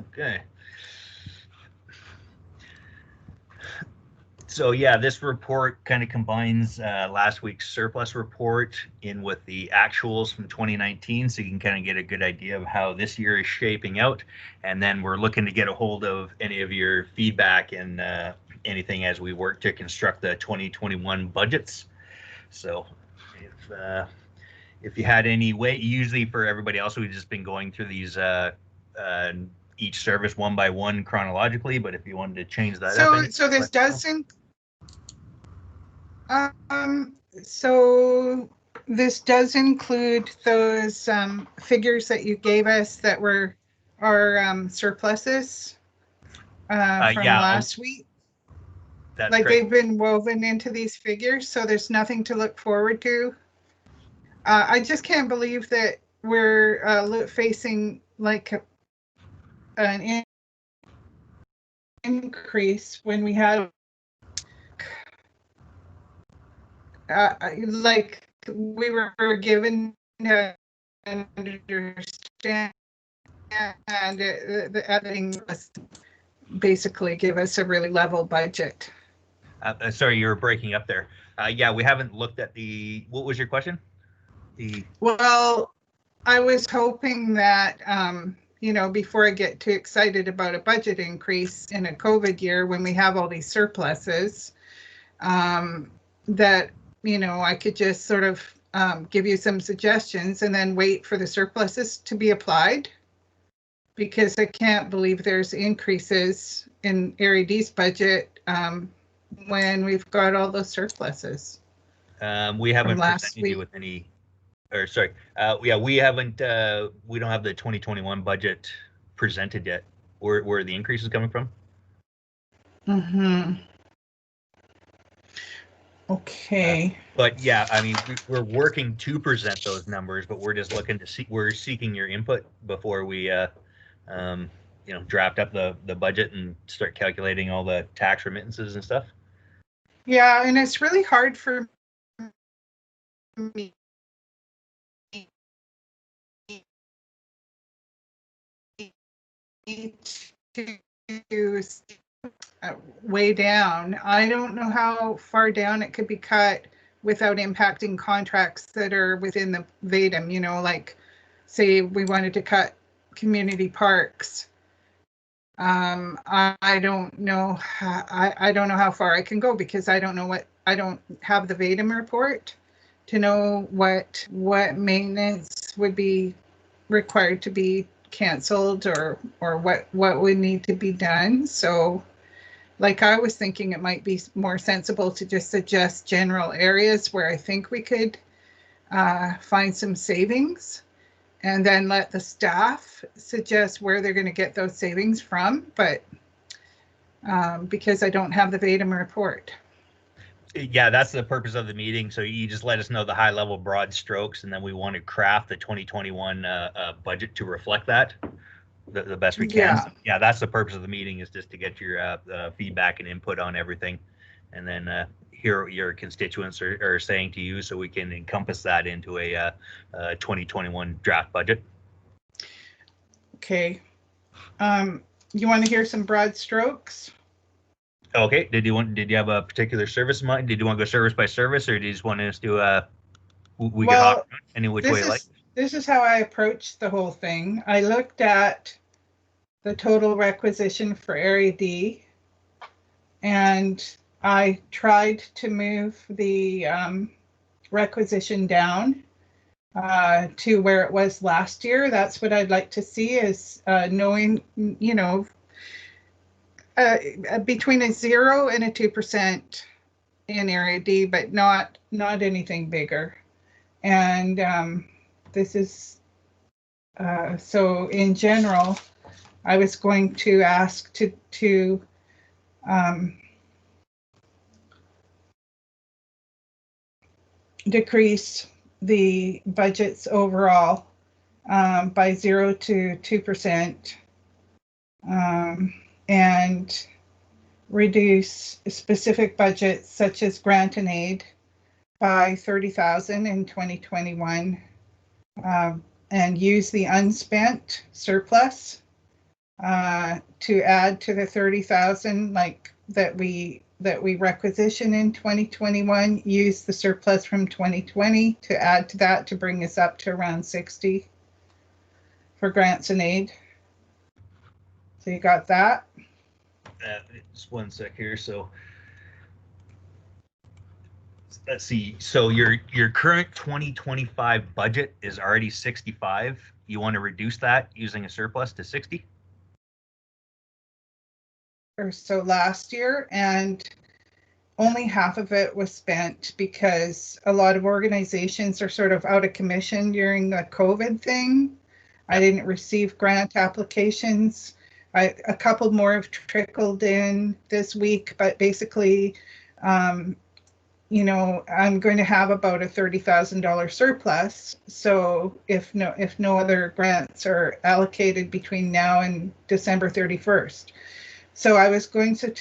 Okay. So yeah, this report kind of combines last week's surplus report in with the actuals from 2019, so you can kind of get a good idea of how this year is shaping out. And then we're looking to get a hold of any of your feedback and anything as we work to construct the 2021 budgets. So if you had any way, usually for everybody else, we've just been going through these each service one by one chronologically. But if you wanted to change that up, so this doesn't. So this does include those figures that you gave us that were our surpluses from last week. That's like correct. They've been woven into these figures, so there's nothing to look forward to. I just can't believe that we're facing like an increase when we had like we were given to understand, and the editing was basically give us a really level budget. Sorry, you were breaking up there. Yeah, we haven't looked at the. What was your question? Well, I was hoping that before I get too excited about a budget increase in a COVID year when we have all these surpluses, that I could just sort of give you some suggestions and then wait for the surpluses to be applied, because I can't believe there's increases in Area D's budget when we've got all those surpluses. We haven't presented you with any, or sorry, yeah, we haven't. We don't have the 2021 budget presented yet. Where are the increases coming from? Mm-hmm. Okay. But yeah, I mean, we're working to present those numbers, but we're just looking to see. We're seeking your input before we, draft up the budget and start calculating all the tax remittances and stuff. Yeah, and it's really hard for me to way down. I don't know how far down it could be cut without impacting contracts that are within the VADM, like say we wanted to cut community parks. I don't know. I don't know how far I can go, because I don't have the VADM report to know what maintenance would be required to be canceled or what would need to be done. So like I was thinking it might be more sensible to just suggest general areas where I think we could find some savings, and then let the staff suggest where they're going to get those savings from. But because I don't have the VADM report. Yeah, that's the purpose of the meeting. So you just let us know the high level broad strokes, and then we want to craft the 2021 budget to reflect that the best we can. Yeah. So, yeah, that's the purpose of the meeting, is just to get your feedback and input on everything, and then hear what your constituents are saying to you, so we can encompass that into a 2021 draft budget. Okay. You want to hear some broad strokes? Okay. Did you have a particular service in mind? Did you want to go service by service, or did you just want us to we could hop any which way you like? This is how I approached the whole thing. I looked at the total requisition for Area D, and I tried to move the requisition down to where it was last year. That's what I'd like to see, is knowing, between a 0 and a 2% in Area D, but not anything bigger. And this is so in general, I was going to ask to decrease the budgets overall by 0 to 2%, and reduce specific budgets such as grant and aid by 30,000 in 2021, and use the unspent surplus to add to the 30,000, like that we requisition in 2021, use the surplus from 2020 to add to that to bring us up to around 60 for grants and aid. So you got that? Just one sec here. So let's see. So your current 2025 budget is already 65. You want to reduce that using a surplus to 60? Or so last year, and only half of it was spent because a lot of organizations are sort of out of commission during the COVID thing. I didn't receive grant applications. A couple more have trickled in this week, but basically, you know, I'm going to have about a $30,000 surplus. So if no other grants are allocated between now and December 31st. So I was going to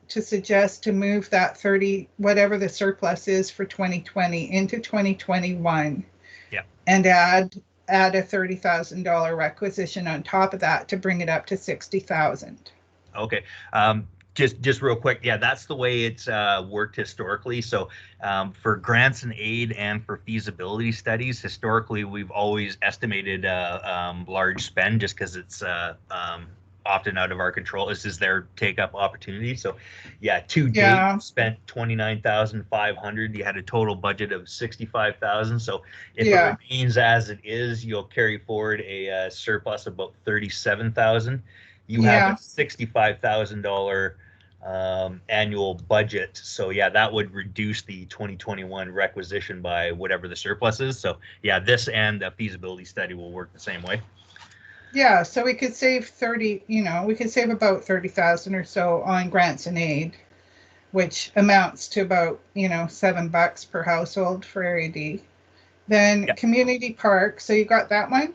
suggest to move that 30, whatever the surplus is for 2020 into 2021. Yeah. And add a $30,000 requisition on top of that to bring it up to 60,000. Okay. Just real quick, yeah, that's the way it's worked historically. So for grants and aid and for feasibility studies, historically we've always estimated large spend just because it's often out of our control. This is their take up opportunity. So yeah, to date spent 29,500. You had a total budget of 65,000. So if it remains as it is, you'll carry forward a surplus of about 37,000. You have a $65,000 annual budget. So yeah, that would reduce the 2021 requisition by whatever the surplus is. So yeah, this and the feasibility study will work the same way. Yeah, so we could save 30, you know, we could save about 30,000 or so on grants and aid, which amounts to about, you know, $7 per household for Area D. Then community parks, so you got that one?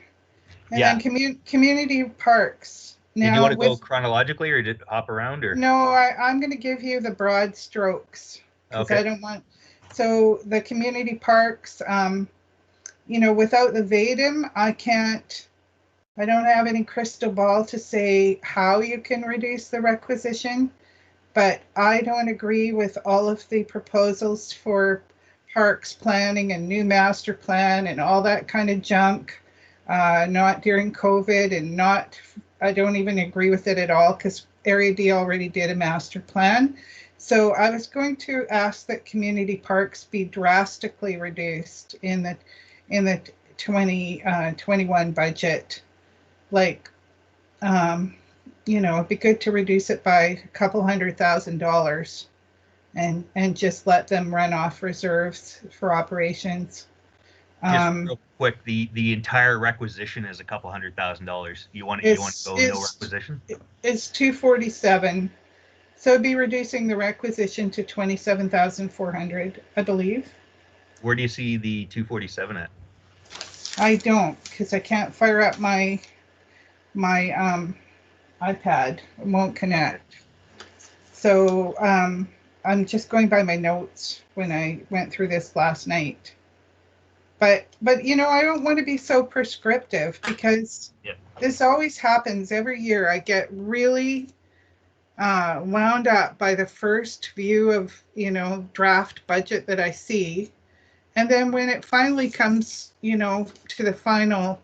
And then community parks. Now, did you want to go chronologically or did hop around or? No, I'm going to give you the broad strokes because I don't want, so the community parks, you know, without the VADM, I don't have any crystal ball to say how you can reduce the requisition, but I don't agree with all of the proposals for parks planning and new master plan and all that kind of junk, not during COVID and I don't even agree with it at all because Area D already did a master plan. So I was going to ask that community parks be drastically reduced in the 2021 budget. Like, you know, it'd be good to reduce it by a couple $100,000 and just let them run off reserves for operations. Just real quick, the entire requisition is a couple $100,000. You want to go no requisition? It's 247. So it'd be reducing the requisition to 27,400, I believe. Where do you see the 247 at? I don't, because I can't fire up my iPad. It won't connect. So I'm just going by my notes when I went through this last night. But you know, I don't want to be so prescriptive because this always happens every year. I get really wound up by the first view of, you know, draft budget that I see. And then when it finally comes, you know, to the final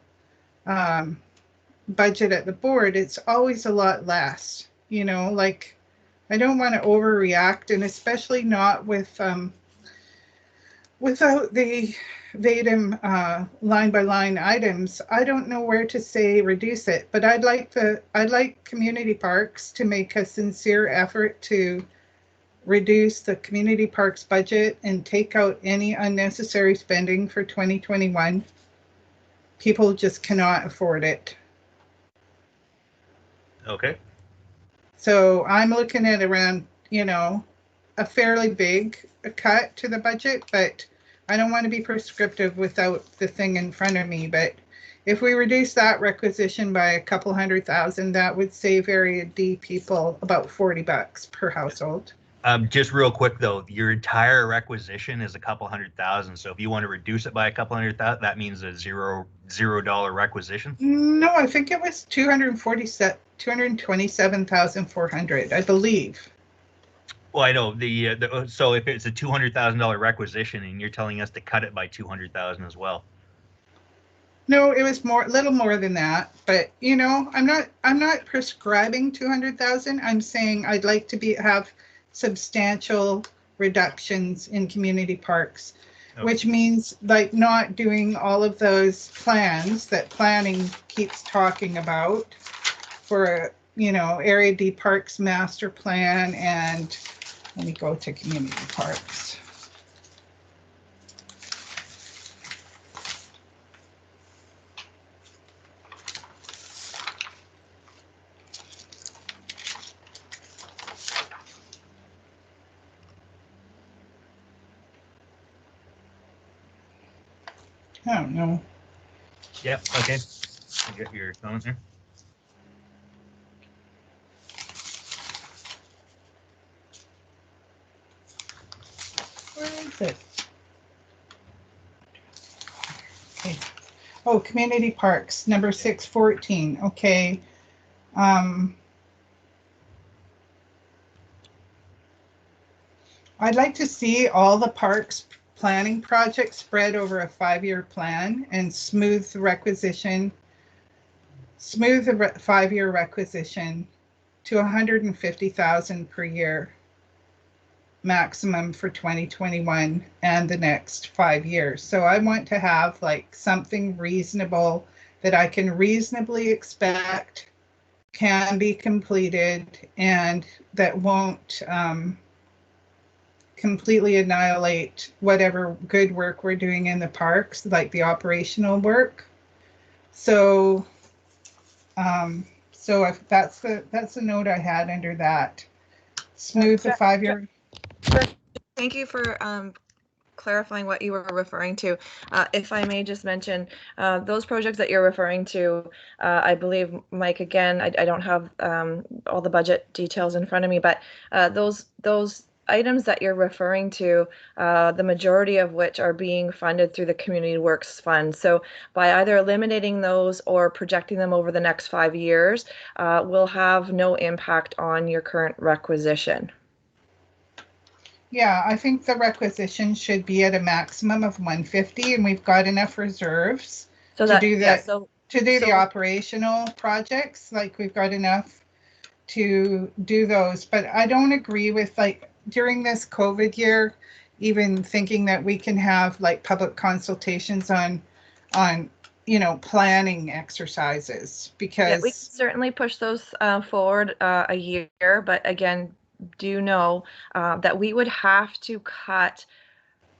budget at the board, it's always a lot less, you know, like I don't want to overreact, and especially not with without the VADM line by line items. I don't know where to say reduce it, but I'd like community parks to make a sincere effort to reduce the community parks budget and take out any unnecessary spending for 2021. People just cannot afford it. Okay. So I'm looking at around, you know, a fairly big cut to the budget, but I don't want to be prescriptive without the thing in front of me. But if we reduce that requisition by a couple $100,000, that would save Area D people about $40 per household. Just real quick though, your entire requisition is a couple $100,000. So if you want to reduce it by a couple $100,000, that means a $0 requisition. No, I think it was 227,400, I believe. Well, I know so if it's a $200,000 requisition and you're telling us to cut it by 200,000 as well. No, it was more, little more than that. But you know, I'm not prescribing 200,000. I'm saying I'd like to have substantial reductions in community parks, okay, which means like not doing all of those plans that planning keeps talking about for, you know, Area D Parks Master Plan, and let me go to community parks. I don't know. Yep. Okay. I get your comment there. Where is it? Okay. Oh, community parks, number 614. Okay. I'd like to see all the parks planning projects spread over a 5-year plan and smooth the 5-year requisition to 150,000 per year maximum for 2021 and the next 5 years. So I want to have like something reasonable that I can reasonably expect can be completed and that won't completely annihilate whatever good work we're doing in the parks, like the operational work. So so if that's the note I had under that. Smooth the 5-year. Thank you for clarifying what you were referring to. If I may just mention, those projects that you're referring to, I believe, Mike, again, I don't have all the budget details in front of me, but those items that you're referring to, the majority of which are being funded through the Community Works Fund. So by either eliminating those or projecting them over the next 5 years, will have no impact on your current requisition. Yeah, I think the requisition should be at a maximum of 150, and we've got enough reserves to do that. Yeah, to do the operational projects, like we've got enough to do those. But I don't agree with, like, during this COVID year, even thinking that we can have like public consultations on you know, planning exercises, because yeah, we can certainly push those forward a year, but again, do know that we would have to cut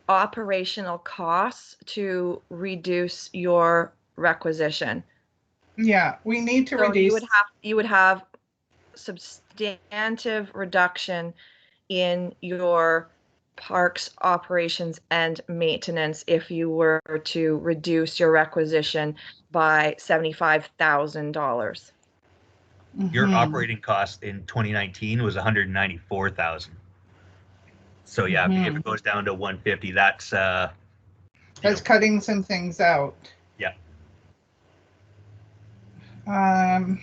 operational costs to reduce your requisition. Yeah, we need to reduce. You would have substantive reduction in your parks operations and maintenance if you were to reduce your requisition by $75,000. Your operating cost in 2019 was 194,000. So yeah, if it goes down to 150, that's cutting some things out. Yeah. I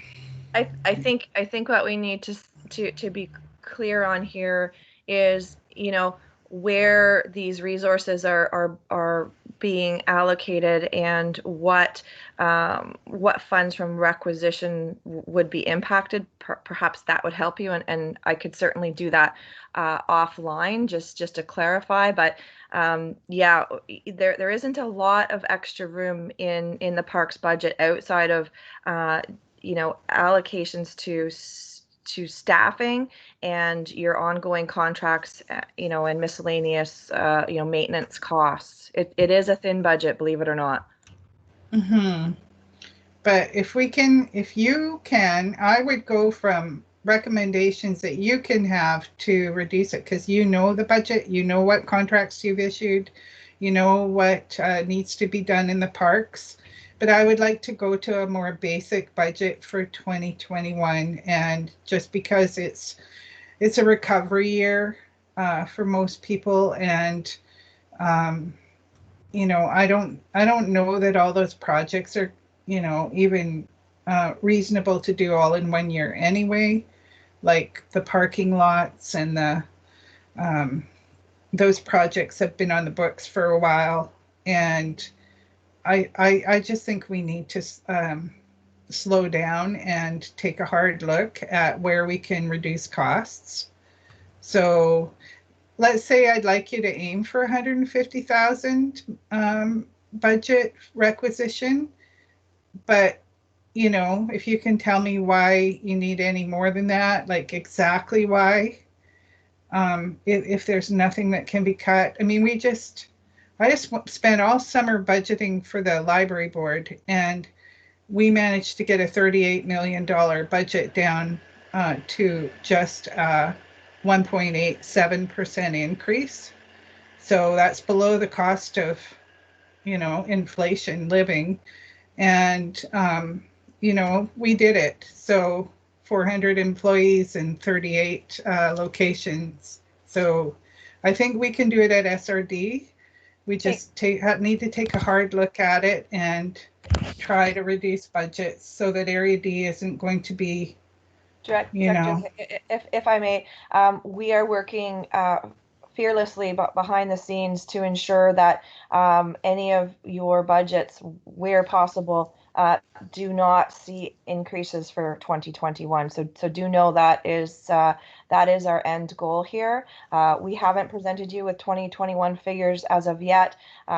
think what we need to be clear on here is, you know, where these resources are being allocated and what funds from requisition would be impacted. Perhaps that would help you, and I could certainly do that offline just to clarify. But yeah, there isn't a lot of extra room in the parks budget outside of you know, allocations to staffing and your ongoing contracts, you know, and miscellaneous, you know, maintenance costs. It is a thin budget, believe it or not. But if you can, I would go from recommendations that you can have to reduce it, because you know the budget, you know what contracts you've issued, you know what needs to be done in the parks. But I would like to go to a more basic budget for 2021, and just because it's a recovery year, for most people. And you know, I don't know that all those projects are, you know, even reasonable to do all in 1 year anyway, like the parking lots and the those projects have been on the books for a while. And I just think we need to slow down and take a hard look at where we can reduce costs. So let's say I'd like you to aim for 150,000 budget requisition, but you know, if you can tell me why you need any more than that, like exactly why, if there's nothing that can be cut. I mean, I just spent all summer budgeting for the library board, and we managed to get a $38 million budget down to just 1.87% increase. So that's below the cost of, you know, inflation living. And, you know, we did it. So 400 employees and 38 locations. So I think we can do it at SRD. We just need to take a hard look at it and try to reduce budgets so that Area D isn't going to be, you know. If I may, we are working fearlessly behind the scenes to ensure that any of your budgets, where possible, do not see increases for 2021. So do know that is our end goal here. We haven't presented you with 2021 figures as of yet.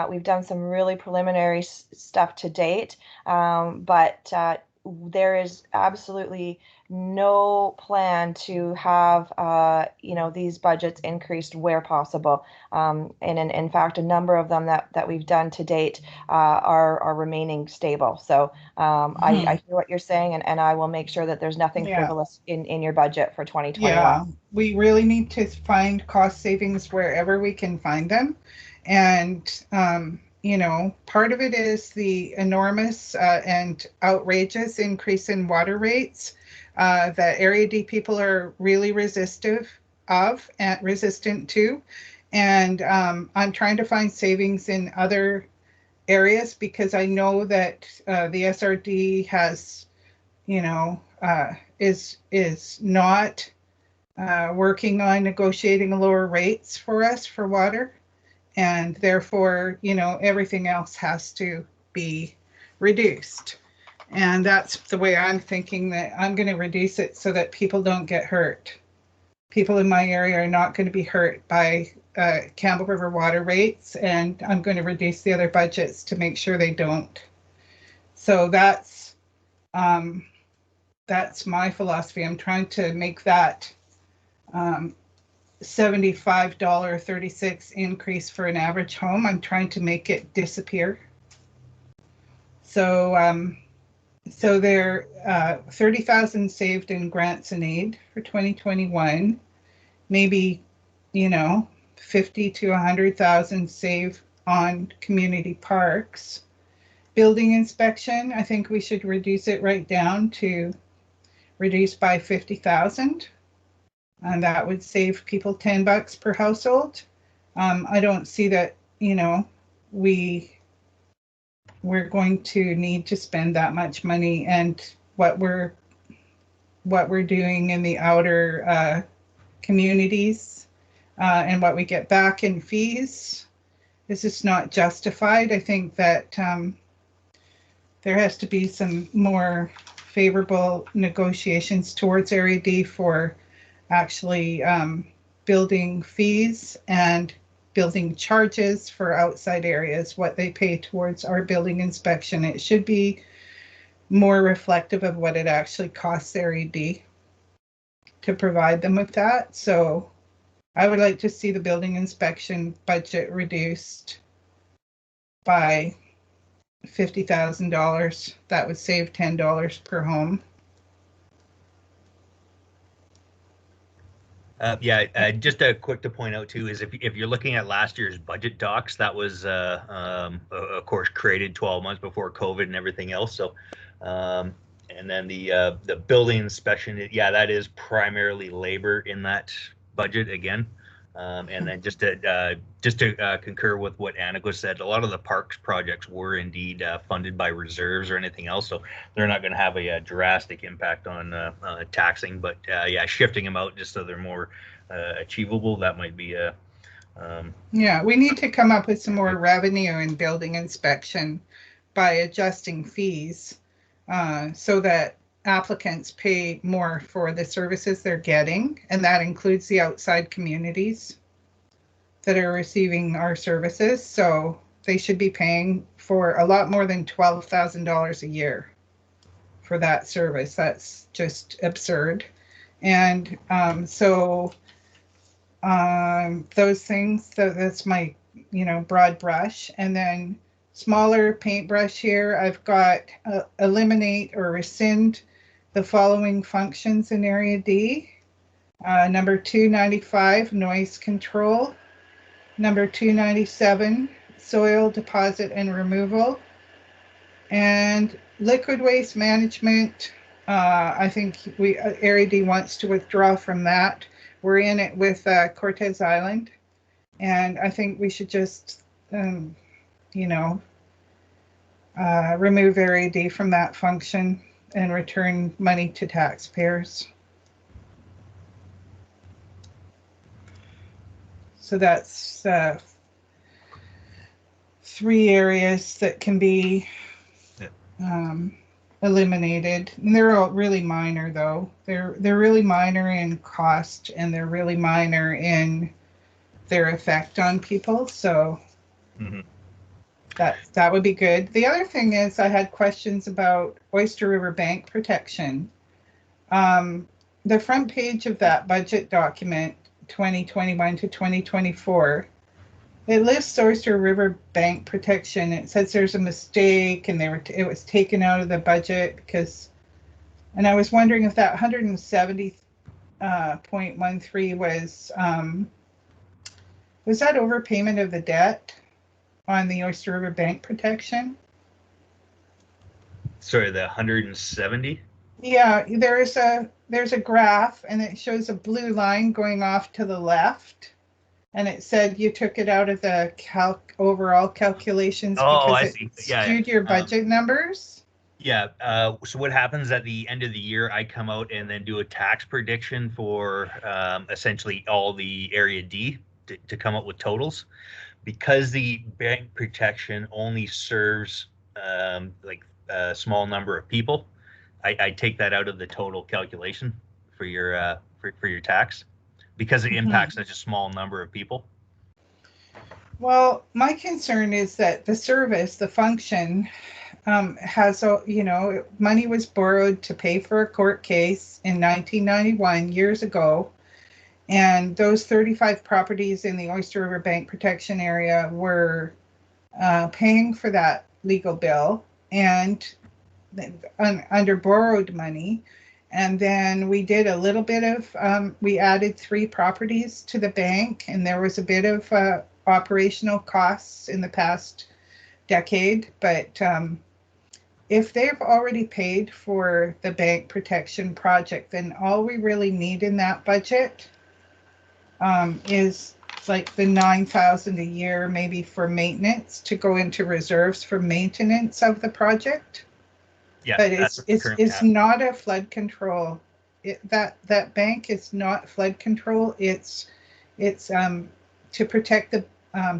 We've done some really preliminary stuff to date, but there is absolutely no plan to have you know, these budgets increased where possible, and in fact a number of them that we've done to date are remaining stable. So I hear what you're saying, and I will make sure that there's nothing frivolous in your budget for 2021. Yeah, we really need to find cost savings wherever we can find them. And you know, part of it is the enormous and outrageous increase in water rates that Area D people are really resistant to. And I'm trying to find savings in other areas because I know that the SRD has, you know, is not working on negotiating lower rates for us for water. And therefore, you know, everything else has to be reduced. And that's the way I'm thinking, that I'm going to reduce it so that people don't get hurt. People in my area are not going to be hurt by Campbell River water rates, and I'm going to reduce the other budgets to make sure they don't. So that's my philosophy. I'm trying to make that $75.36 increase for an average home. I'm trying to make it disappear. So so there 30,000 saved in grants and aid for 2021. Maybe, you know, 50 to 100,000 saved on community parks. Building inspection, I think we should reduce it right down to reduce by 50,000. And that would save people $10 per household. I don't see that, you know, we're going to need to spend that much money, and what we're doing in the outer communities and what we get back in fees is just not justified. I think that there has to be some more favorable negotiations towards Area D for actually building fees and building charges for outside areas, what they pay towards our building inspection. It should be more reflective of what it actually costs Area D to provide them with that. So I would like to see the building inspection budget reduced by $50,000. That would save $10 per home. Just a quick to point out too is if you're looking at last year's budget docs, that was of course created 12 months before COVID and everything else. So and then the building inspection, that is primarily labor in that budget again. And then just to concur with what Annika said, a lot of the parks projects were indeed funded by reserves or anything else, so they're not going to have a drastic impact on taxing. But yeah, shifting them out just so they're more achievable, that might be a yeah, we need to come up with some more revenue in building inspection by adjusting fees so that applicants pay more for the services they're getting, and that includes the outside communities that are receiving our services. So they should be paying for a lot more than $12,000 a year for that service. That's just absurd. And those things, that's my, broad brush. And then smaller paintbrush here, I've got eliminate or rescind the following functions in Area D. Number 295, noise control. Number 297, soil deposit and removal. And liquid waste management, I think Area D wants to withdraw from that. We're in it with Cortez Island. And I think we should just, remove Area D from that function and return money to taxpayers. So that's 3 areas that can be eliminated. And they're all really minor, though. They're really minor in cost, and they're really minor in their effect on people. So that would be good. The other thing is I had questions about Oyster River bank protection. The front page of that budget document, 2021 to 2024, it lists Oyster River bank protection. It says there's a mistake and it was taken out of the budget and I was wondering if that 170.13 was that overpayment of the debt on the Oyster River bank protection? Sorry, the 170? Yeah, there's a graph and it shows a blue line going off to the left. And it said you took it out of the overall calculations because it skewed your budget numbers. Yeah. So what happens at the end of the year, I come out and then do a tax prediction for essentially all the Area D to come up with totals. Because the bank protection only serves like a small number of people, I take that out of the total calculation for your tax, because it impacts such a small number of people. Well, my concern is that the service, the function, has, money was borrowed to pay for a court case in 1991, years ago. And those 35 properties in the Oyster River Bank Protection Area were paying for that legal bill and under borrowed money. And then we did a little bit of, we added 3 properties to the bank, and there was a bit of operational costs in the past decade. But if they've already paid for the bank protection project, then all we really need in that budget is like the $9,000 a year, maybe for maintenance, to go into reserves for maintenance of the project. Yeah, but it's not a flood control. That bank is not flood control. It's to protect the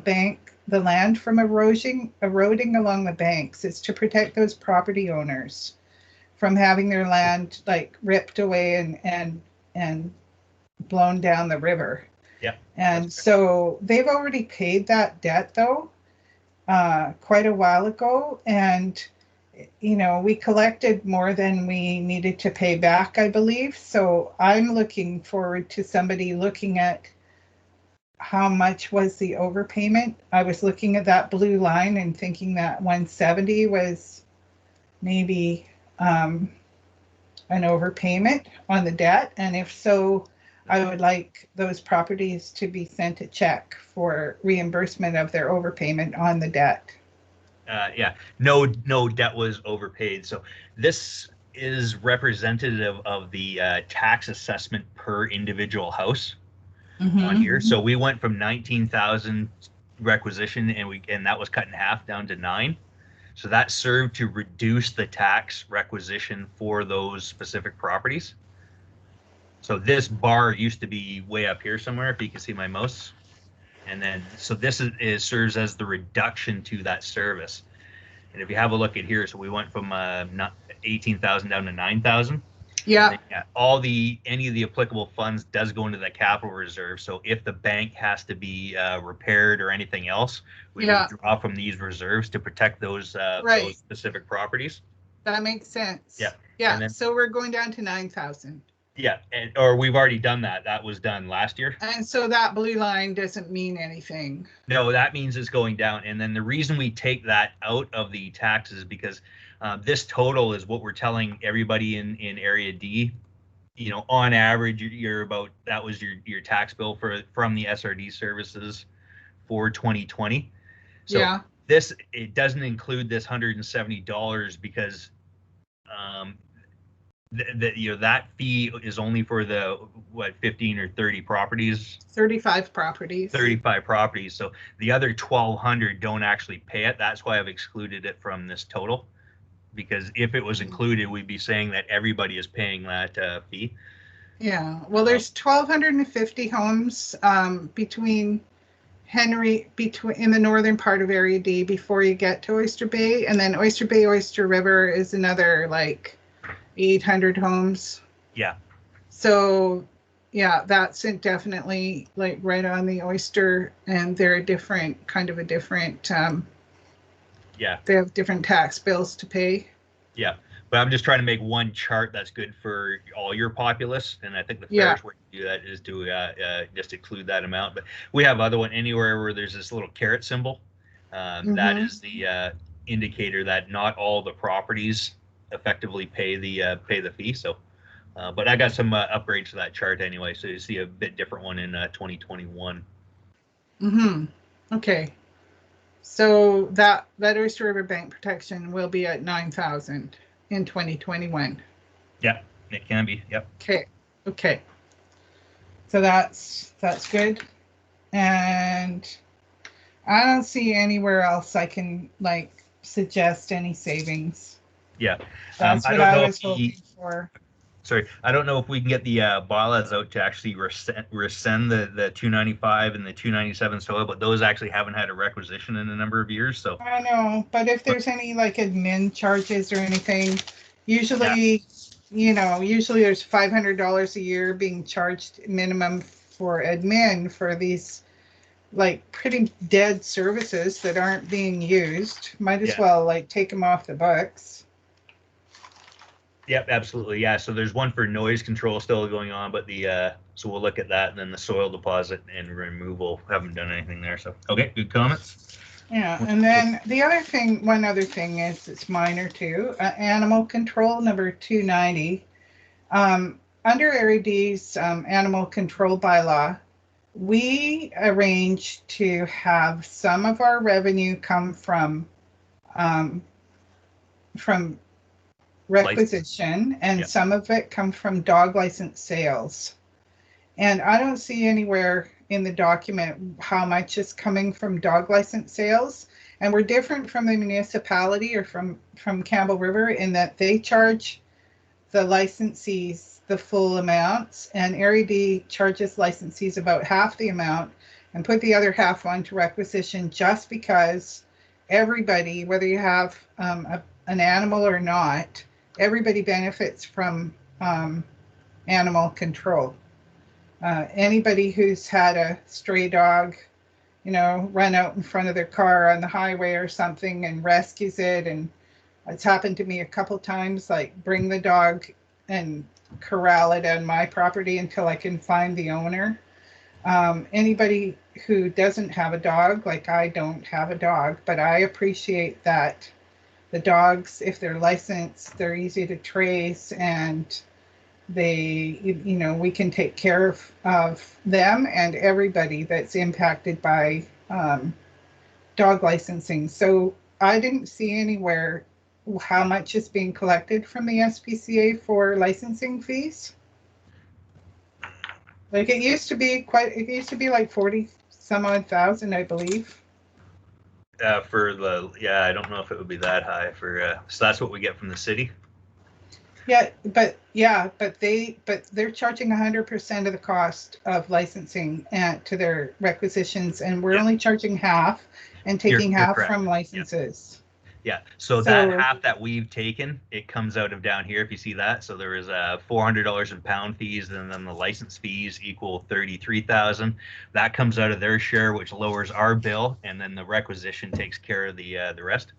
bank, the land from eroding along the banks. It's to protect those property owners from having their land like ripped away and blown down the river. Yeah. And so they've already paid that debt though, quite a while ago, and we collected more than we needed to pay back, I believe. So I'm looking forward to somebody looking at how much was the overpayment. I was looking at that blue line and thinking that 170 was maybe an overpayment on the debt. And if so, I would like those properties to be sent a check for reimbursement of their overpayment on the debt. Yeah, no debt was overpaid. So this is representative of the tax assessment per individual house. on here. Mhm. So we went from 19,000 requisition, and that was cut in half down to 9. So that served to reduce the tax requisition for those specific properties. So this bar used to be way up here somewhere, if you can see my mouse. And then, so this serves as the reduction to that service. And if you have a look at here, so we went from 18,000 down to 9,000. Yeah. And then, any of the applicable funds does go into the capital reserve. So if the bank has to be repaired or anything else, we Yeah. would draw from these reserves to protect those Right. specific properties. That makes sense. Yeah. Yeah. And then, So we're going down to 9,000. yeah, or we've already done that. That was done last year. And so that blue line doesn't mean anything. No, that means it's going down. And then the reason we take that out of the taxes is because this total is what we're telling everybody in Area D. On average, that was your tax bill from the SRD services for 2020. So Yeah. it doesn't include this $170 because that fee is only for the 15 or 30 properties. 35 properties. 35 properties. So the other 1,200 don't actually pay it. That's why I've excluded it from this total, because if it was included, we'd be saying that everybody is paying that fee. Yeah. Well, there's 1,250 homes between in the northern part of Area D before you get to Oyster Bay, and then Oyster Bay, Oyster River is another like 800 homes. Yeah. So yeah, that's definitely like right on the Oyster, and they're a different yeah, they have different tax bills to pay. Yeah, but I'm just trying to make one chart that's good for all your populace, and I think the Yeah. fairest way to do that is to just include that amount. But we have other one anywhere where there's this little caret symbol. That is the indicator that not all the properties effectively pay the fee. So, but I got some upgrades to that chart anyway, so you see a bit different one in 2021. Okay. So that Oyster River Bank protection will be at 9,000 in 2021. Yeah, it can be. Yep. Okay. So that's good. And I don't see anywhere else I can like suggest any savings. Yeah. That's what I was hoping for. Sorry, I don't know if we can get the bylaws out to actually rescind the 295 and the 297 soil, but those actually haven't had a requisition in a number of years. So I know, but if there's any like admin charges or anything, usually, usually there's $500 a year being charged minimum for admin for these like pretty dead services that aren't being used. Might as well like take them off the books. Yep, absolutely. Yeah. So there's one for noise control still going on, but so we'll look at that, and then the soil deposit and removal, haven't done anything there. So, okay, good comments. Yeah. And then one other thing is, it's minor too, animal control number 290. Under Area D's animal control bylaw, we arranged to have some of our revenue come from requisition, and some of it come from dog license sales. And I don't see anywhere in the document how much is coming from dog license sales. And we're different from the municipality or from Campbell River in that they charge the licensees the full amounts, and Area D charges licensees about half the amount and put the other half onto requisition, just because everybody, whether you have an animal or not, everybody benefits from animal control. Anybody who's had a stray dog, run out in front of their car on the highway or something and rescues it, and it's happened to me a couple times, like bring the dog and corral it on my property until I can find the owner. Anybody who doesn't have a dog, like I don't have a dog, but I appreciate that the dogs, if they're licensed, they're easy to trace, and they, we can take care of them and everybody that's impacted by dog licensing. So I didn't see anywhere how much is being collected from the SPCA for licensing fees. Like it used to be like 40 some odd thousand, I believe. I don't know if it would be that high so that's what we get from the city. But they're charging 100% of the cost of licensing to their requisitions, and we're only charging half and taking You're half correct. from licenses. Yeah. So that half that we've taken, it comes out of down here. If you see that, so there is $400 in pound fees, and then the license fees equal 33,000. That comes out of their share, which lowers our bill, and then the requisition takes care of the rest.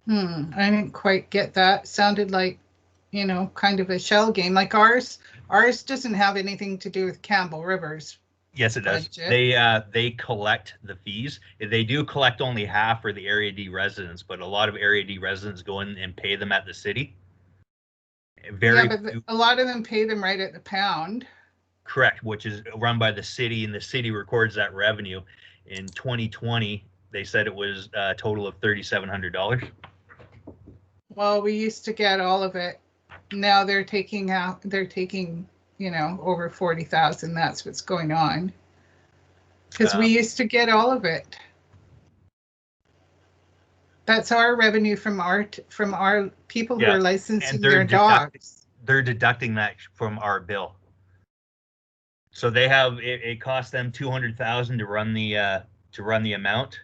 I didn't quite get that. Sounded like, kind of a shell game. Like ours doesn't have anything to do with Campbell Rivers. Yes, it does. They collect the fees. They do collect only half for the Area D residents, but a lot of Area D residents go in and pay them at the city. But a lot of them pay them right at the pound. Correct, which is run by the city, and the city records that revenue. In 2020, they said it was a total of $3,700. Well, we used to get all of it. Now they're taking over 40,000. That's what's going on. Because we used to get all of it. That's our revenue from our people who are licensing their dogs. They're deducting that from our bill. So they have it costs them $200,000 to run the amount.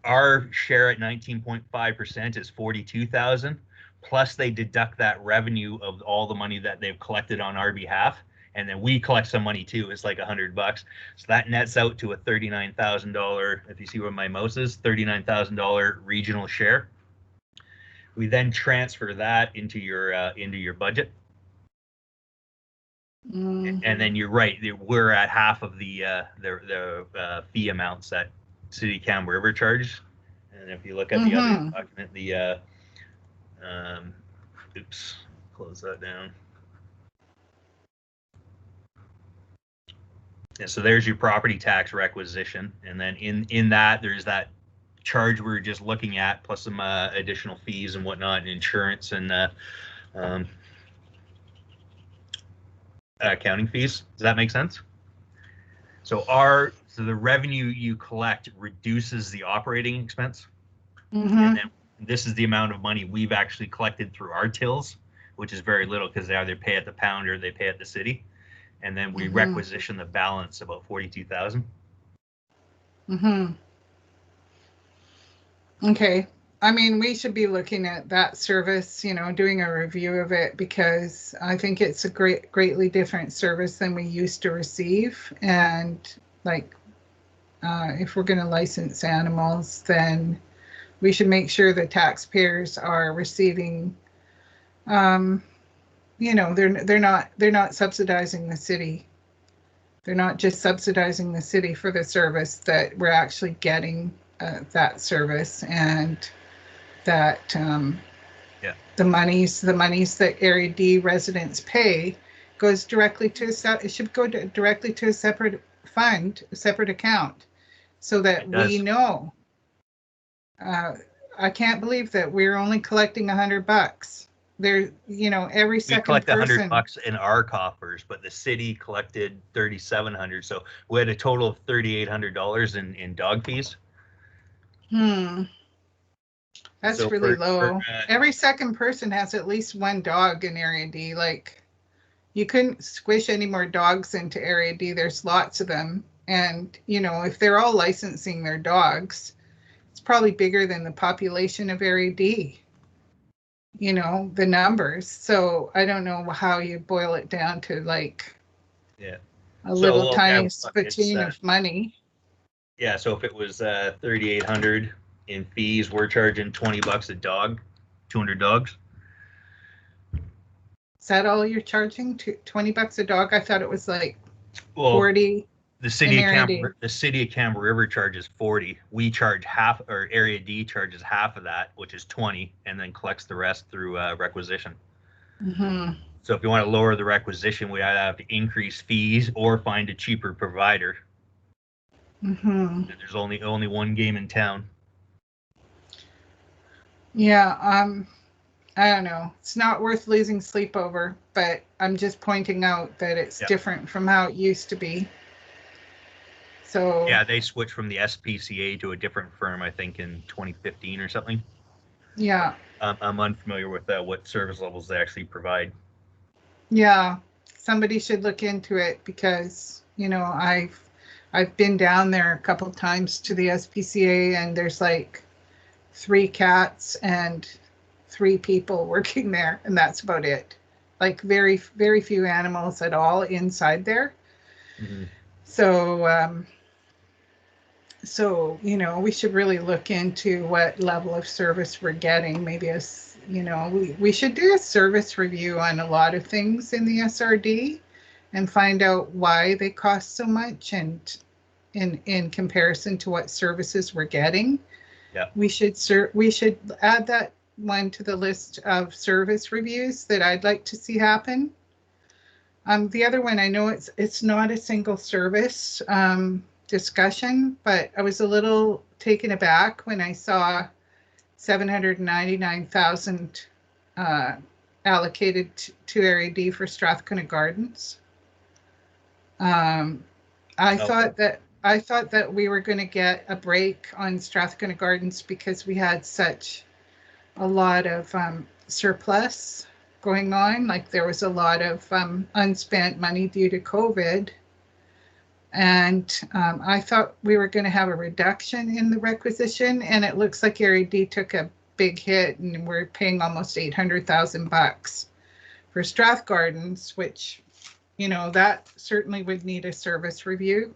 Our share at 19.5% is $42,000. Plus they deduct that revenue of all the money that they've collected on our behalf, and then we collect some money too. It's like $100, so that nets out to a $39,000. If you see where my mouse is, $39,000 regional share. We then transfer that into your budget, and then you're right. We're at half of the fee amounts that City Campbell River charges. And if you look at the other document, oops, close that down. Yeah, so there's your property tax requisition, and then in that there's that charge we were just looking at, plus some additional fees and whatnot, and insurance and accounting fees. Does that make sense? So the revenue you collect reduces the operating expense, and then this is the amount of money we've actually collected through our tills, which is very little because they either pay at the pound or they pay at the city, and then we requisition the balance, about 42,000. Okay. I mean, we should be looking at that service, doing a review of it, because I think it's a greatly different service than we used to receive. And if we're going to license animals, then we should make sure the taxpayers are receiving, they're not subsidizing the city. They're not just subsidizing the city for the service, that we're actually getting that service, and that the monies that Area D residents pay goes directly to it should go directly to a separate fund, a separate account, so that we know. I can't believe that we're only collecting $100. There, every second we collect $100 in our coffers, but the city collected $3,700, so we had a total of $3,800 in dog fees. That's really low. Every second person has at least one dog in Area D. Like, you couldn't squish any more dogs into Area D. There's lots of them. And, if they're all licensing their dogs, it's probably bigger than the population of Area D, the numbers. So I don't know how you boil it down to a little tiny spittoon of money. Yeah, so if it was $3,800 in fees, we're charging $20 a dog, 200 dogs. Is that all you're charging? $20 a dog? I thought it was 40. The city of Campbell River charges 40. We charge half, or Area D charges half of that, which is 20, and then collects the rest through requisition. So if you want to lower the requisition, we either have to increase fees or find a cheaper provider. There's only one game in town. Yeah, I don't know. It's not worth losing sleep over, but I'm just pointing out that it's Yeah. different from how it used to be. So Yeah, they switched from the SPCA to a different firm, I think, in 2015 or something. yeah, I'm unfamiliar with what service levels they actually provide. yeah. Somebody should look into it because, I've been down there a couple times to the SPCA, and there's like 3 cats and 3 people working there, and that's about it. Like very, very few animals at all inside there. Mm-hmm. So, we should really look into what level of service we're getting. Maybe we should do a service review on a lot of things in the SRD and find out why they cost so much and in comparison to what services we're getting. Yeah. We should add that one to the list of service reviews that I'd like to see happen. The other one, I know it's not a single service discussion, but I was a little taken aback when I saw 799,000 allocated to Area D for Strathcona Gardens. I thought that we were going to get a break on Strathcona Gardens because we had such a lot of surplus going on. Like there was a lot of unspent money due to COVID. And I thought we were going to have a reduction in the requisition, and it looks like Area D took a big hit, and we're paying almost $800,000 for Strath Gardens, which, that certainly would need a service review.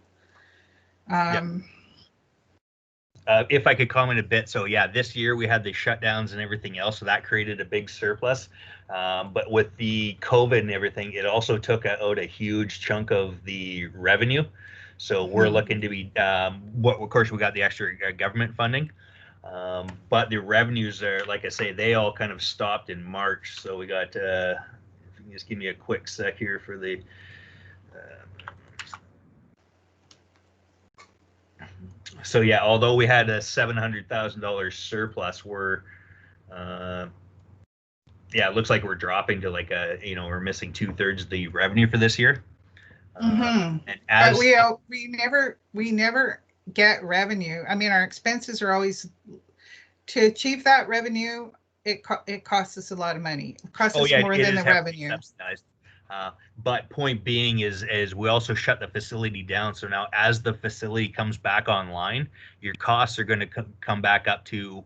If I could comment a bit, so yeah, this year we had the shutdowns and everything else, so that created a big surplus. But with the COVID and everything, it also took out a huge chunk of the revenue. So we're looking to be, of course, we got the extra government funding, but the revenues are, like I say, they all kind of stopped in March. So we got, if you can just give me a quick sec here for the. So yeah, although we had a $700,000 surplus, it looks like we're dropping to like we're missing 2/3 of the revenue for this year. And as but we never get revenue. I mean, our expenses are always to achieve that revenue. It costs us a lot of money. It costs us more than the revenue. Subsidized. But point being is we also shut the facility down. So now as the facility comes back online, your costs are going to come back up to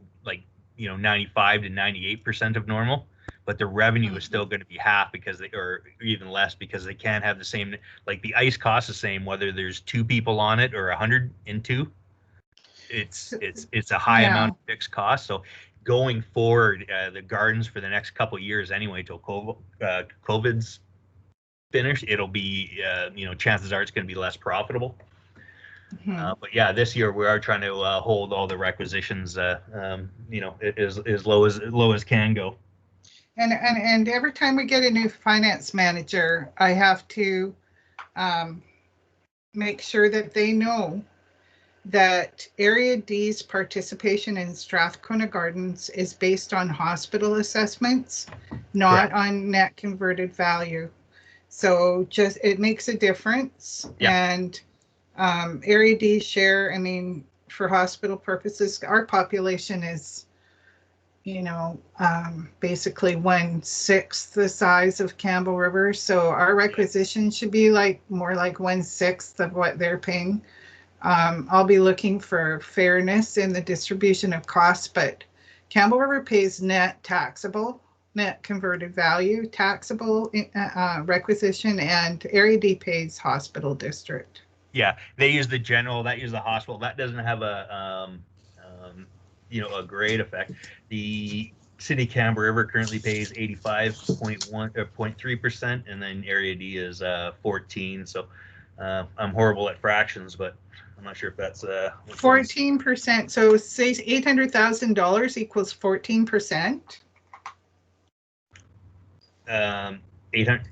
95 to 98% of normal. But the revenue is still going to be half or even less because they can't have the same, like the ice costs the same whether there's 2 people on it or 102. It's a high amount of fixed cost. So going forward, the gardens for the next couple of years anyway, till COVID's finished, it'll be chances are it's going to be less profitable. But yeah, this year we are trying to hold all the requisitions as low as can go. And every time we get a new finance manager, I have to make sure that they know that Area D's participation in Strathcona Gardens is based on hospital assessments, not on net converted value. So it makes a difference. Yeah. And Area D share, I mean, for hospital purposes, our population is, basically 1/6 the size of Campbell River. So our requisition should be more like 1/6 of what they're paying. I'll be looking for fairness in the distribution of costs, but Campbell River pays net converted value, taxable requisition, and Area D pays hospital district. Yeah, they use the general, that use the hospital. That doesn't have a grade effect. The city of Campbell River currently pays 85.3%, and then Area D is 14. So I'm horrible at fractions, but I'm not sure if that's 14%. So say $800,000 equals 14%. 800.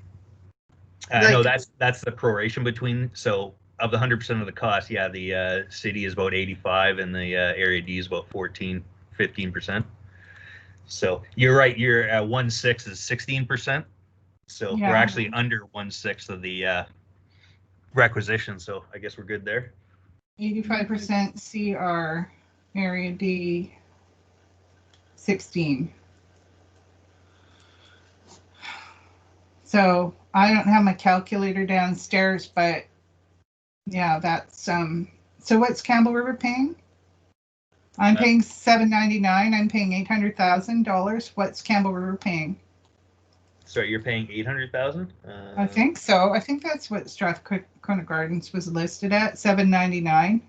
No, that's the proration between. So of the 100% of the cost, yeah, the city is about 85, and the Area D is about 15%. So you're right. You're at 1/6 is 16%. So we're Yeah. actually under 1/6 of the requisition. So I guess we're good there. 85% CR, area D 16. So I don't have my calculator downstairs, but yeah, that's so what's Campbell River paying? I'm paying $799. I'm paying $800,000. What's Campbell River paying? Sorry, you're paying 800,000. I think so. I think that's what Strathcona Gardens was listed at, $799.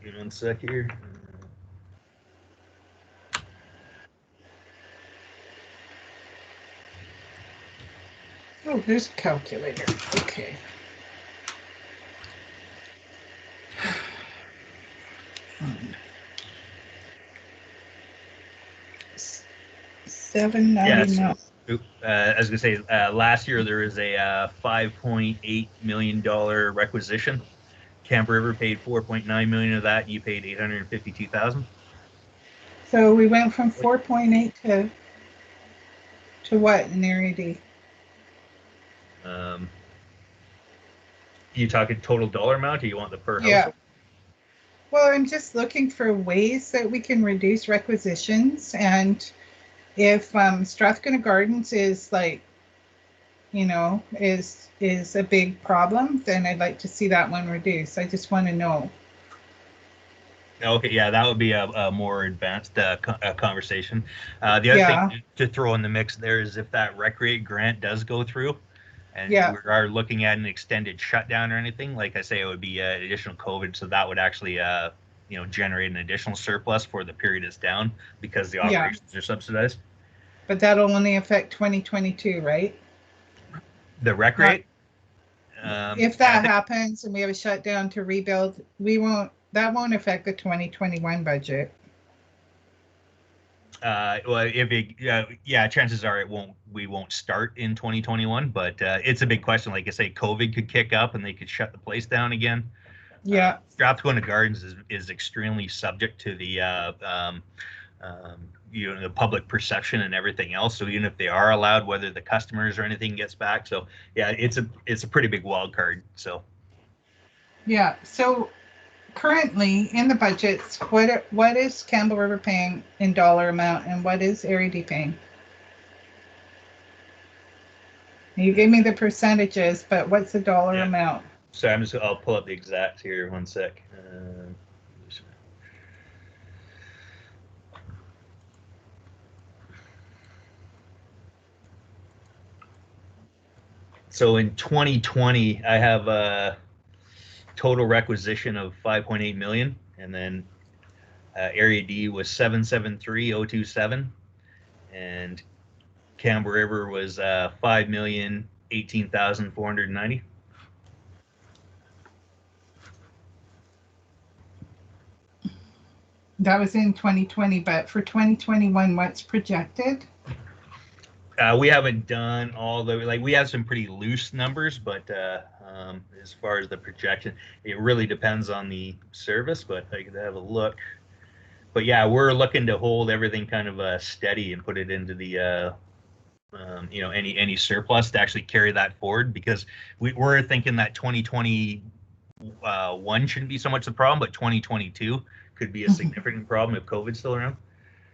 Give me 1 sec here. Oh, there's a calculator. Okay. $799. I was gonna say last year there was a $5.8 million requisition. Camp River paid 4.9 million of that. And you paid 852,000. So we went from 4.8 to what in area D? You talking total dollar amount, or you want the per Yeah. household? Well, I'm just looking for ways that we can reduce requisitions, and if Strathcona Gardens is like, is a big problem, then I'd like to see that one reduced. I just want to know. Okay, yeah, that would be a more advanced conversation. The other thing to throw in the mix there is if that recreate grant does go through, and we are looking at an extended shutdown or anything, like I say, it would be additional COVID, so that would actually generate an additional surplus for the period it's down because the operations are subsidized. But that'll only affect 2022, right? The recreate. If that happens and we have a shutdown to rebuild, that won't affect the 2021 budget. Well, chances are we won't start in 2021, but it's a big question. Like I say, COVID could kick up and they could shut the place down again. Yeah. Strathcona Gardens is extremely subject to the the public perception and everything else. So even if they are allowed, whether the customers or anything gets back, so yeah, it's a pretty big wild card. So yeah. So currently in the budgets, what is Campbell River paying in dollar amount, and what is Area D paying? You gave me the percentages, but what's the dollar amount? So I'll pull up the exacts here. 1 sec. So in 2020, I have a total requisition of 5.8 million, and then Area D was 773,027, and Campbell River was 5,018,490. That was in 2020, but for 2021, what's projected? We haven't done all we have some pretty loose numbers, but as far as the projection, it really depends on the service, but I could have a look. But yeah, we're looking to hold everything kind of steady and put it into the any surplus to actually carry that forward, because we're thinking that 2021 shouldn't be so much the problem, but 2022 could be a significant problem if COVID's still around.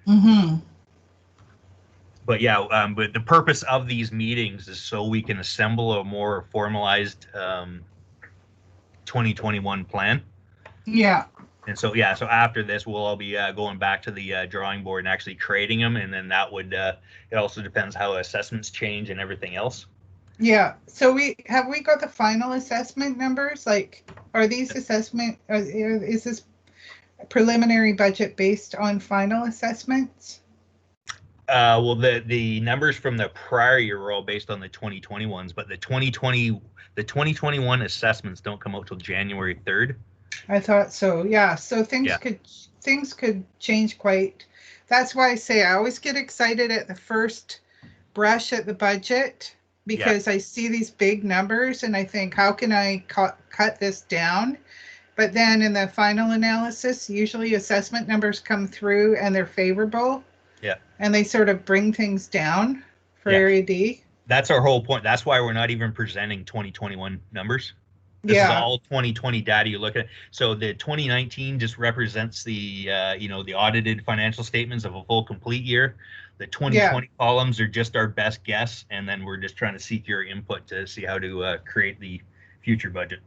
Mm-hmm. But yeah, but the purpose of these meetings is so we can assemble a more formalized 2021 plan. Yeah. And so after this, we'll all be going back to the drawing board and actually creating them, and then that would it also depends how assessments change and everything else. Yeah. So we got the final assessment numbers? Like, are these is this preliminary budget based on final assessments? Well, the numbers from the prior year were all based on the 2020 ones, but the 2020 The 2021 assessments don't come out till January 3rd. I thought so. Yeah. So things could change quite. That's why I say I always get excited at the first brush at the budget because I see these big numbers and I think, how can I cut this down? But then in the final analysis, usually assessment numbers come through and they're favorable. Yeah. And they sort of bring things down for Area D. That's our whole point. That's why we're not even presenting 2021 numbers. This is all 2020 data you look at. So the 2019 just represents the the audited financial statements of a full complete year. The 2020 columns are just our best guess, and then we're just trying to seek your input to see how to create the future budget.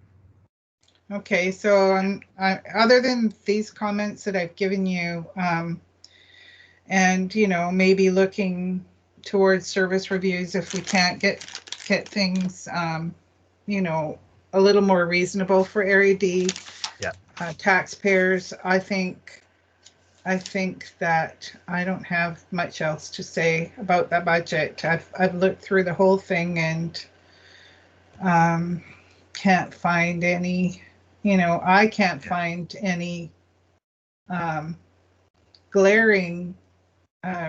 Okay, so other than these comments that I've given you, and maybe looking towards service reviews if we can't get things a little more reasonable for Area D taxpayers. I think that I don't have much else to say about that budget. I've looked through the whole thing and can't find any, I can't find any glaring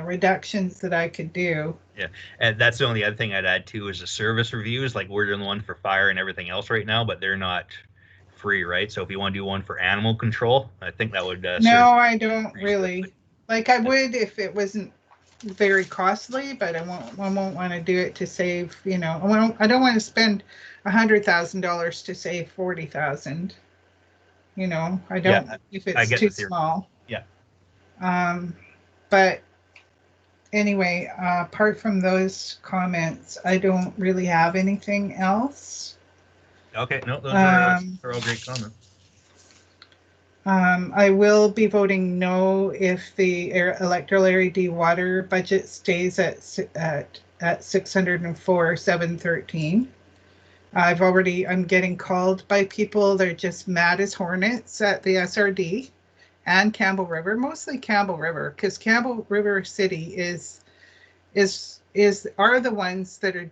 reductions that I could do. Yeah, and that's the only other thing I'd add too is the service reviews. Like we're doing the one for fire and everything else right now, but they're not free, right? So if you want to do one for animal control, I think that would no, I don't really. Like I would if it wasn't very costly, but I won't want to do it to save. I don't want to spend $100,000 to save 40,000. I don't if it's too small. Yeah. But anyway, apart from those comments, I don't really have anything else. Okay, no, those are all great comments. I will be voting no if the electoral Area D water budget stays at 604,713. I'm getting called by people. They're just mad as hornets at the SRD and Campbell River, mostly Campbell River, because Campbell River City are the ones that are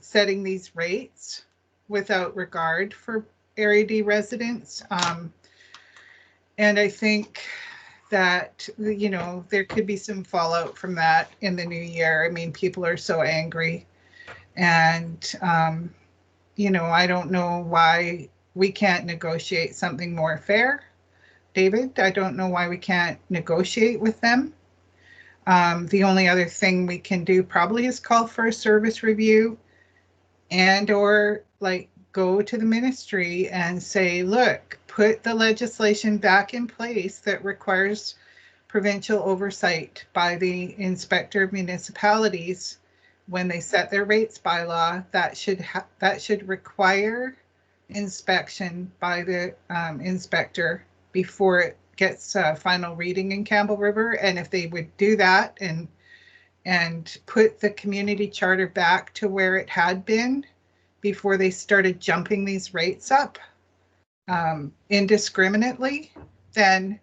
setting these rates without regard for Area D residents. And I think that, there could be some fallout from that in the new year. I mean, people are so angry. And, I don't know why we can't negotiate something more fair. David, I don't know why we can't negotiate with them. The only other thing we can do probably is call for a service review or go to the ministry and say, look, put the legislation back in place that requires provincial oversight by the inspector of municipalities when they set their rates bylaw. That should require inspection by the inspector before it gets a final reading in Campbell River. And if they would do that and put the community charter back to where it had been before they started jumping these rates up indiscriminately, then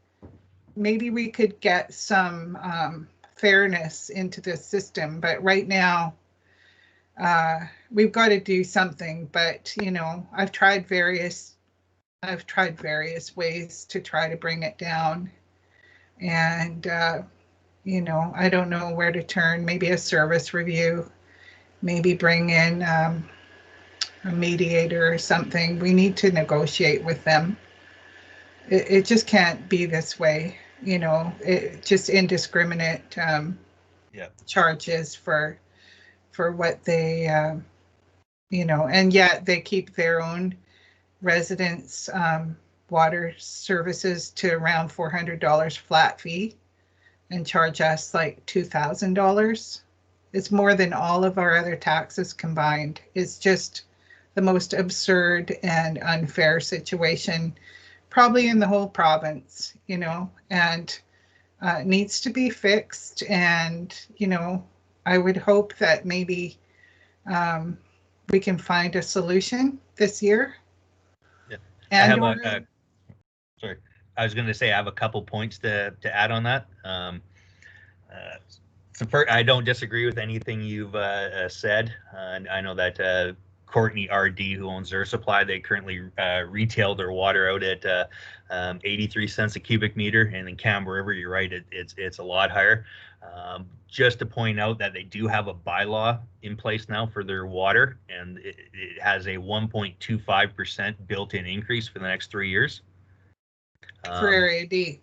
maybe we could get some fairness into the system. But right now, we've got to do something. But I've tried various ways to try to bring it down, and I don't know where to turn. Maybe a service review, maybe bring in a mediator or something. We need to negotiate with them. It just can't be this way, it just indiscriminate charges for what they and yet they keep their own residents water services to around $400 flat fee and charge us like $2,000. It's more than all of our other taxes combined. It's just the most absurd and unfair situation probably in the whole province, and it needs to be fixed. And I would hope that maybe we can find a solution this year. Yeah. And sorry, I was going to say I have a couple points to add on that. I don't disagree with anything you've said. And I know that Courtney RD, who owns their supply. They currently retail their water out at 83 cents a cubic meter, and in Campbell River, you're right, it's a lot higher. Just to point out that they do have a bylaw in place now for their water, and it has a 1.25% built-in increase for the next 3 years. For Area D,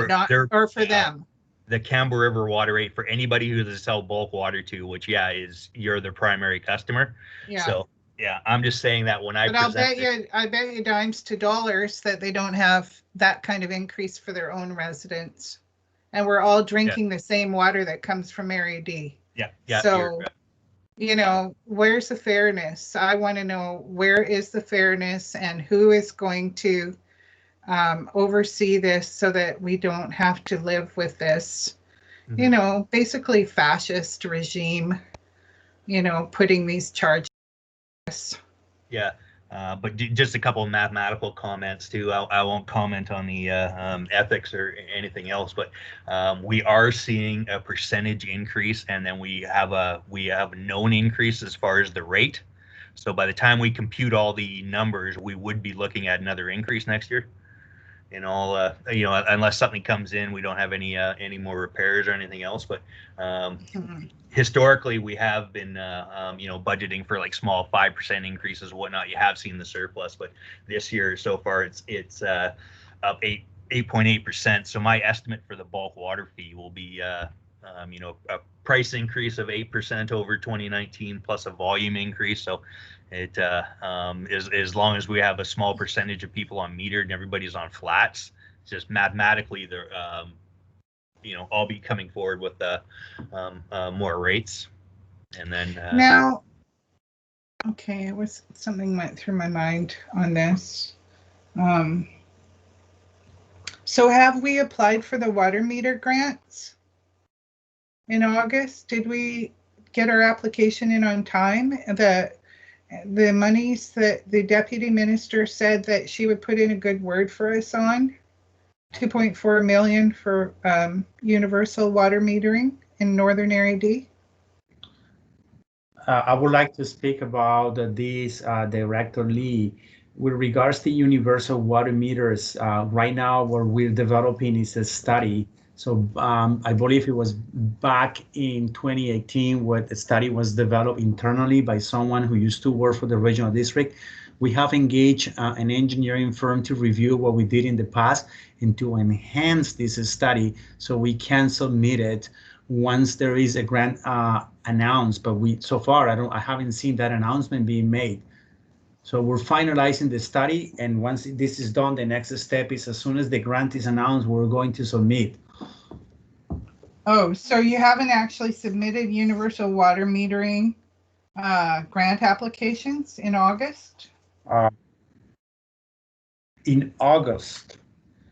not their, or for them. The Campbell River water rate for anybody who they sell bulk water to, which you're their primary customer. Yeah. So yeah, I'm just saying that when I But I bet you dimes to dollars that they don't have that kind of increase for their own residents, and we're all drinking the same water that comes from Area D. Yeah. So, where's the fairness? I want to know, where is the fairness, and who is going to oversee this so that we don't have to live with this, basically fascist regime, putting these charges. Yeah. But just a couple of mathematical comments too. I won't comment on the ethics or anything else, but we are seeing a percentage increase, and then we have a known increase as far as the rate. So by the time we compute all the numbers, we would be looking at another increase next year. Unless something comes in, we don't have any more repairs or anything else. But historically, we have been budgeting for like small 5% increases and whatnot. You have seen the surplus, but this year so far it's up 8.8%. So my estimate for the bulk water fee will be a price increase of 8% over 2019 plus a volume increase. So it is, as long as we have a small percentage of people on metered and everybody's on flats, just mathematically they're I'll be coming forward with more rates. And then now, okay, something went through my mind on this. So have we applied for the water meter grants in August? Did we get our application in on time? The monies that the deputy minister said that she would put in a good word for us on, 2.4 million for universal water metering in Northern Area D. I would like to speak about this, Director Lee. With regards to universal water meters, right now what we're developing is a study. So I believe it was back in 2018 when the study was developed internally by someone who used to work for the regional district. We have engaged an engineering firm to review what we did in the past and to enhance this study so we can submit it once there is a grant announced. But so far I haven't seen that announcement being made. So we're finalizing the study, and once this is done, the next step is, as soon as the grant is announced, we're going to submit. Oh, so you haven't actually submitted universal water metering grant applications in August? In August.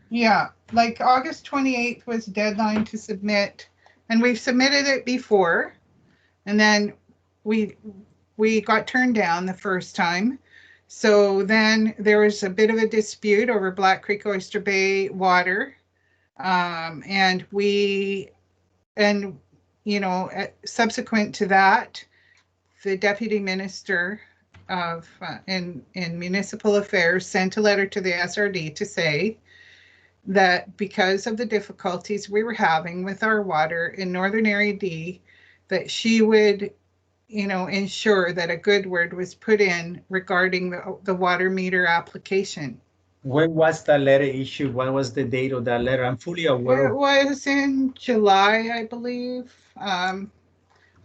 Yeah, like August 28th was deadline to submit, and we've submitted it before, and then we got turned down the first time. So then there was a bit of a dispute over Black Creek Oyster Bay water, and subsequent to that, the deputy minister of in municipal affairs sent a letter to the SRD to say that because of the difficulties we were having with our water in Northern Area D, that she would ensure that a good word was put in regarding the water meter application. When was that letter issued? What was the date of that letter? I'm fully aware. It was in July, I believe. I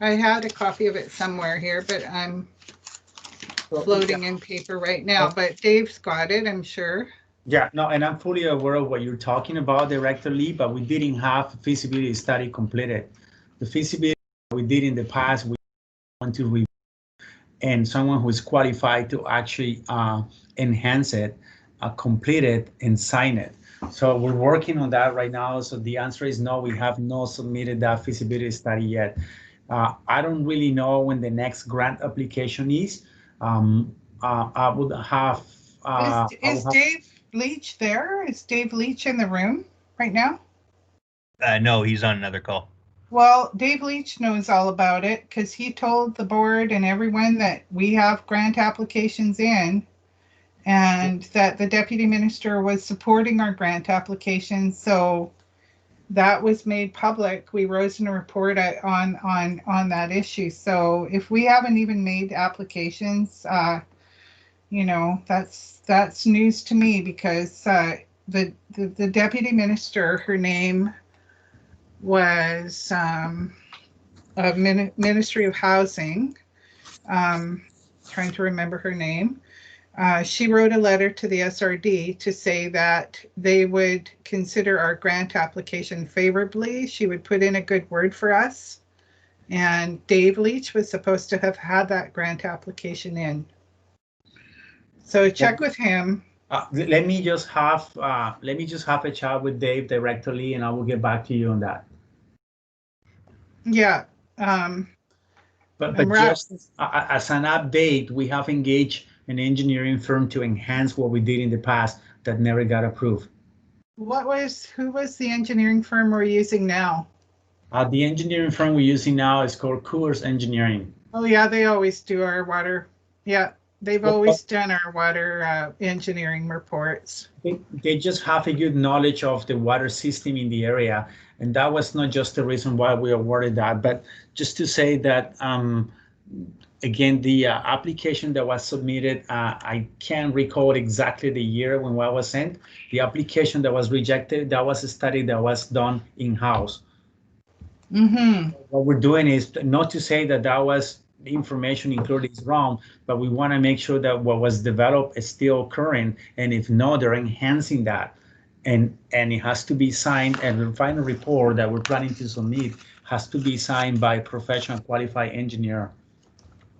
had a copy of it somewhere here, but I'm floating in paper right now. But Dave's got it, I'm sure. Yeah, no, and I'm fully aware of what you're talking about, Director Lee, but we didn't have a feasibility study completed. The feasibility we did in the past, we want to review, and someone who is qualified to actually enhance it, complete it, and sign it. So we're working on that right now. So the answer is no, we have not submitted that feasibility study yet. I don't really know when the next grant application is. I would have. Is Dave Leach there? Is Dave Leach in the room right now? No, he's on another call. Well, Dave Leach knows all about it because he told the board and everyone that we have grant applications in and that the deputy minister was supporting our grant applications. So that was made public. We rose in a report on that issue. So if we haven't even made applications, you know, that's news to me because the deputy minister, her name was Ministry of Housing. Trying to remember her name. She wrote a letter to the SRD to say that they would consider our grant application favorably. She would put in a good word for us. And Dave Leach was supposed to have had that grant application in. So check with him. Let me just have a chat with Dave directly, and I will get back to you on that. Yeah. But just as an update, we have engaged an engineering firm to enhance what we did in the past that never got approved. Who was the engineering firm we're using now? The engineering firm we're using now is called Coors Engineering. Oh yeah, they always do our water. Yeah, they've always done our water engineering reports. They just have a good knowledge of the water system in the area. And that was not just the reason why we awarded that, but just to say that, again, the application that was submitted, I can't recall exactly the year when what was sent. The application that was rejected, that was a study that was done in-house. Mm-hmm. What we're doing is not to say that that was the information included is wrong, but we want to make sure that what was developed is still current, and if not, they're enhancing that. And it has to be signed, and the final report that we're planning to submit has to be signed by a professional qualified engineer.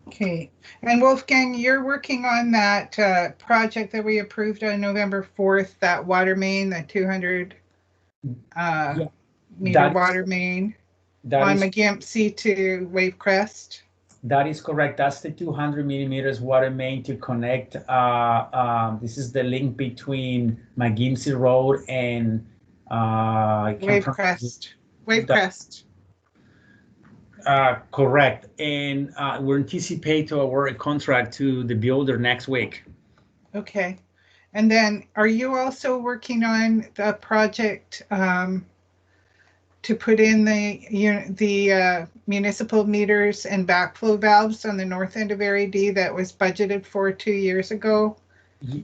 Okay. And Wolfgang, you're working on that project that we approved on November 4th, that water main, the 200 meter water main on McGimpsey to Wave Crest. That is correct. That's the 200 millimeters water main to connect. This is the link between McGimpsey Road and Wave Crest. Wave Crest. Correct. And we're anticipating to award a contract to the builder next week. Okay. And then are you also working on the project to put in the municipal meters and backflow valves on the north end of RAD that was budgeted for 2 years ago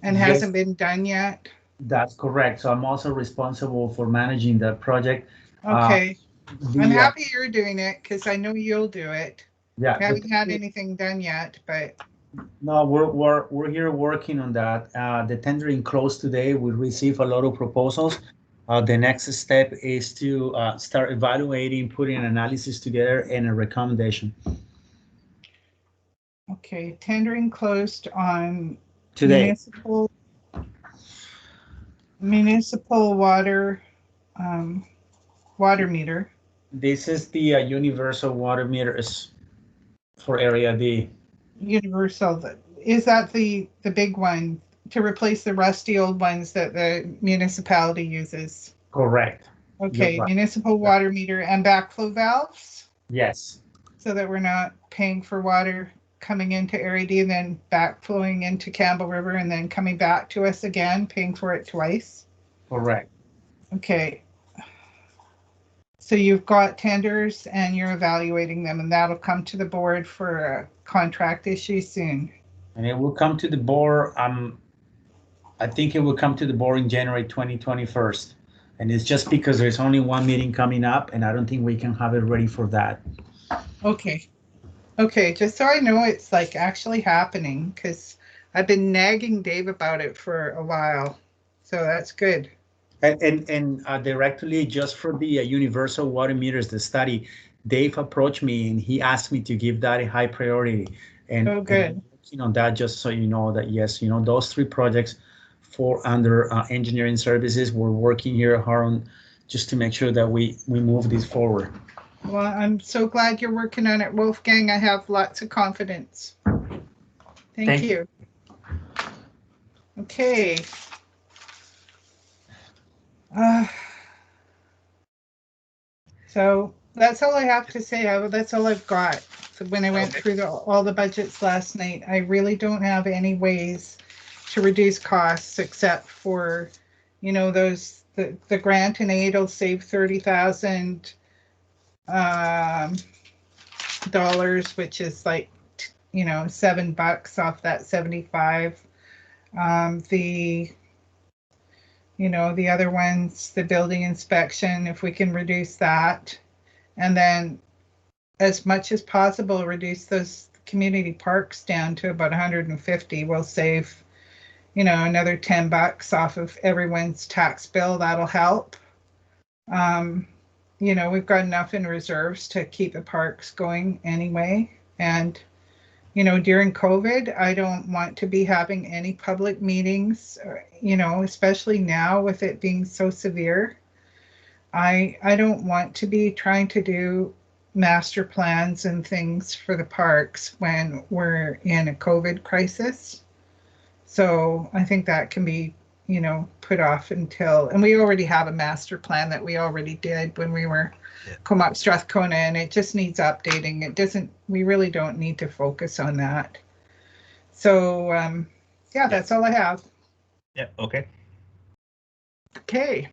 and hasn't been done yet? That's correct. So I'm also responsible for managing that project. Okay. I'm happy you're doing it because I know you'll do it. Yeah. I haven't had anything done yet, but. No, we're here working on that. The tendering closed today. We received a lot of proposals. The next step is to start evaluating, putting an analysis together and a recommendation. Okay, tendering closed on today. Municipal water water meter. This is the universal water meters for Area D. Universal. Is that the big one to replace the rusty old ones that the municipality uses? Correct. Okay, right. Municipal water meter and backflow valves? Yes. So that we're not paying for water coming into Area D and then backflowing into Campbell River and then coming back to us again, paying for it twice? Correct. Okay. So you've got tenders and you're evaluating them, and that'll come to the board for a contract issue soon. And it will come to the board. I think it will come to the board in January 2021. And it's just because there's only one meeting coming up, and I don't think we can have it ready for that. Okay. Okay, just so I know it's like actually happening, because I've been nagging Dave about it for a while. So that's good. And directly just for the universal water meters, the study, Dave approached me and he asked me to give that a high priority. And oh, good. And that, just so you know that, yes, those 3 projects fall under engineering services. We're working here hard on just to make sure that we move this forward. Well, I'm so glad you're working on it, Wolfgang. I have lots of confidence. Thank you. Okay. So that's all I have to say. That's all I've got. So when I went Okay. through all the budgets last night, I really don't have any ways to reduce costs except for, the grant and aid will save $30,000, which is like, $7 off that 75. The the other ones, the building inspection, if we can reduce that, and then as much as possible reduce those community parks down to about 150, we'll save another $10 off of everyone's tax bill. That'll help. We've got enough in reserves to keep the parks going anyway. And during COVID, I don't want to be having any public meetings, especially now with it being so severe. I don't want to be trying to do master plans and things for the parks when we're in a COVID crisis. So I think that can be, put off until, and we already have a master plan that we already did when we were Comox Strathcona, and it just needs updating. We really don't need to focus on that. So, that's all I have. Yeah, okay. Okay.